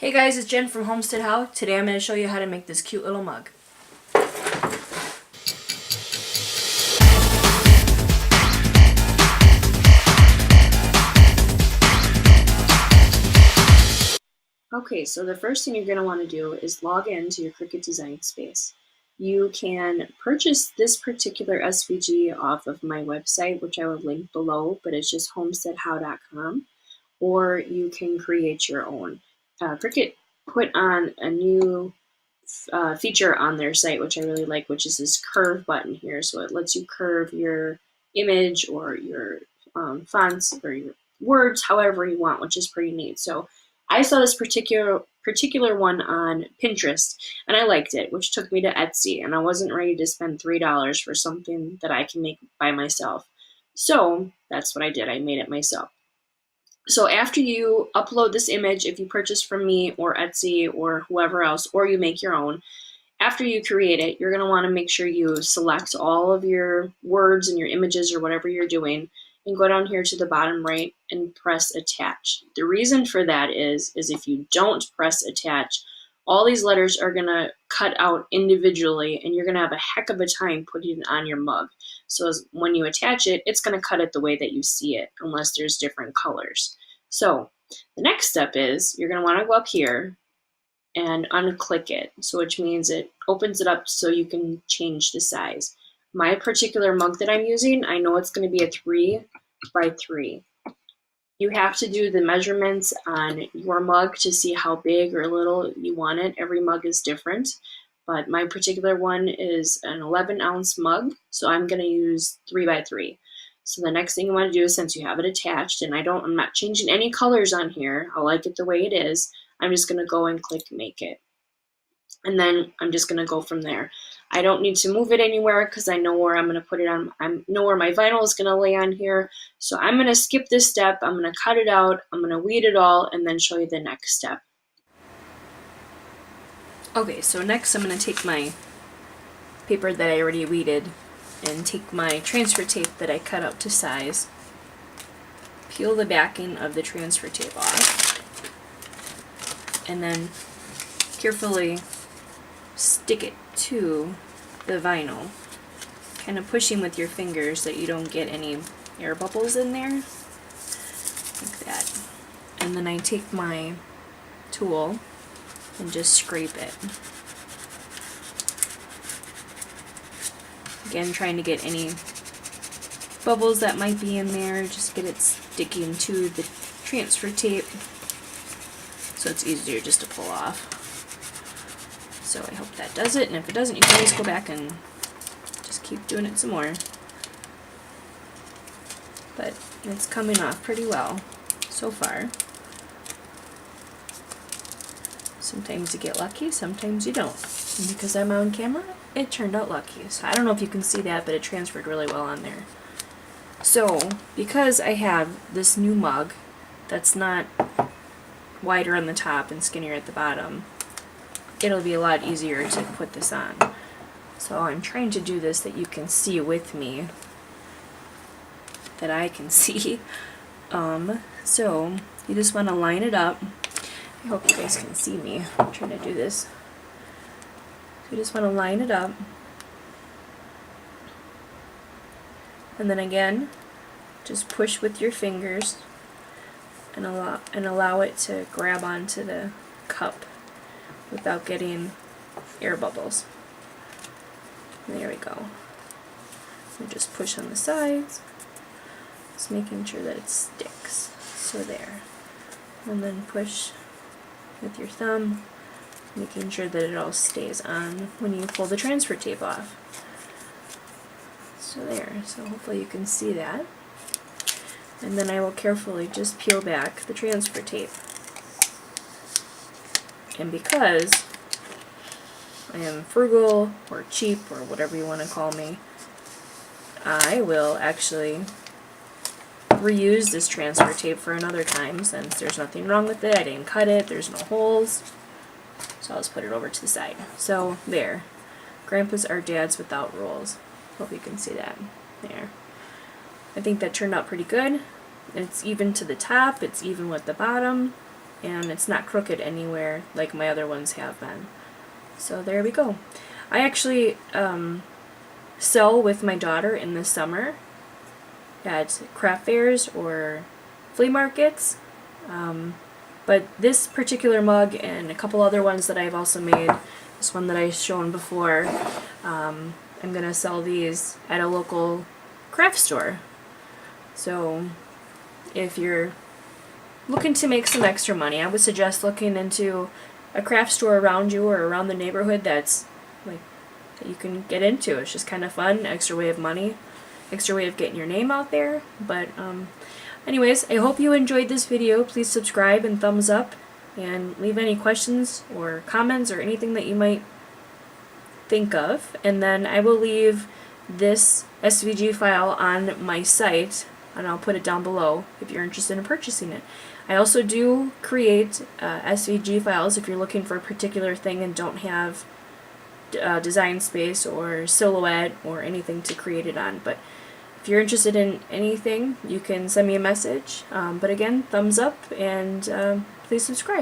Hey guys, it's Jen from HomesteadHow. Today I'm going to show you how to make this cute little mug. Okay, so the first thing you're going to want to do is log into your Cricut design space. You can purchase this particular SVG off of my website, which I will link below, but it's just homesteadhow.com, or you can create your own. Cricut put on a new feature on their site, which I really like, which is this curve button here. So it lets you curve your image or your fonts or your words however you want, which is pretty neat. So I saw this particular one on Pinterest and I liked it, which took me to Etsy, and I wasn't ready to spend $3 for something that I can make by myself. So that's what I did. I made it myself. So after you upload this image, if you purchase from me or Etsy or whoever else, or you make your own, after you create it, you're going to want to make sure you select all of your words and your images or whatever you're doing, and go down here to the bottom right and press attach. The reason for that is if you don't press attach, all these letters are going to cut out individually, and you're going to have a heck of a time putting it on your mug. So when you attach it, it's going to cut it the way that you see it, unless there's different colors. So the next step is you're going to want to go up here and unclick it, so which means it opens it up so you can change the size. My particular mug that I'm using, I know it's going to be a 3 by 3. You have to do the measurements on your mug to see how big or little you want it. Every mug is different, but my particular one is an 11-ounce mug, so I'm going to use 3 by 3. So the next thing you want to do is, since you have it attached, and I'm not changing any colors on here, I like it the way it is, I'm just going to go and click make it. And then I'm just going to go from there. I don't need to move it anywhere because I know where I'm going to put it on. I know where my vinyl is going to lay on here. So I'm going to skip this step. I'm going to cut it out. I'm going to weed it all and then show you the next step. Okay, so next I'm going to take my paper that I already weeded and take my transfer tape that I cut out to size, peel the backing of the transfer tape off, and then carefully stick it to the vinyl, kind of pushing with your fingers that you don't get any air bubbles in there, like that. And then I take my tool and just scrape it. Again, trying to get any bubbles that might be in there, just get it sticking to the transfer tape so it's easier just to pull off. So I hope that does it, and if it doesn't, you can always go back and just keep doing it some more. But it's coming off pretty well so far. Sometimes you get lucky, sometimes you don't. And because I'm on camera, it turned out lucky. So I don't know if you can see that, but it transferred really well on there. So because I have this new mug that's not wider on the top and skinnier at the bottom, it'll be a lot easier to put this on. So I'm trying to do this that you can see with me, that I can see. So you just want to line it up. I hope you guys can see me. I'm trying to do this. So you just want to line it up. And then again, just push with your fingers and allow it to grab onto the cup without getting air bubbles. There we go. And just push on the sides, just making sure that it sticks. So there. And then push with your thumb, making sure that it all stays on when you pull the transfer tape off. So there. So hopefully you can see that. And then I will carefully just peel back the transfer tape. And because I am frugal or cheap or whatever you want to call me, I will actually reuse this transfer tape for another time, since there's nothing wrong with it. I didn't cut it, there's no holes. So I'll just put it over to the side. So there. Grandpas are dads without rules. Hope you can see that. There. I think that turned out pretty good. It's even to the top, it's even with the bottom. and it's not crooked anywhere like my other ones have been. So there we go. I actually sell with my daughter in the summer at craft fairs or flea markets. But this particular mug and a couple other ones that I've also made, this one that I've shown before, I'm going to sell these at a local craft store. So if you're looking to make some extra money, I would suggest looking into a craft store around you or around the neighborhood that's like that you can get into. It's just kind of fun, extra way of money, extra way of getting your name out there. But anyways, I hope you enjoyed this video. Please subscribe and thumbs up, and leave any questions or comments or anything that you might think of. And then I will leave this SVG file on my site, and I'll put it down below if you're interested in purchasing it. I also do create SVG files if you're looking for a particular thing and don't have design space or silhouette or anything to create it on. But if you're interested in anything, you can send me a message. But again, thumbs up, and please subscribe.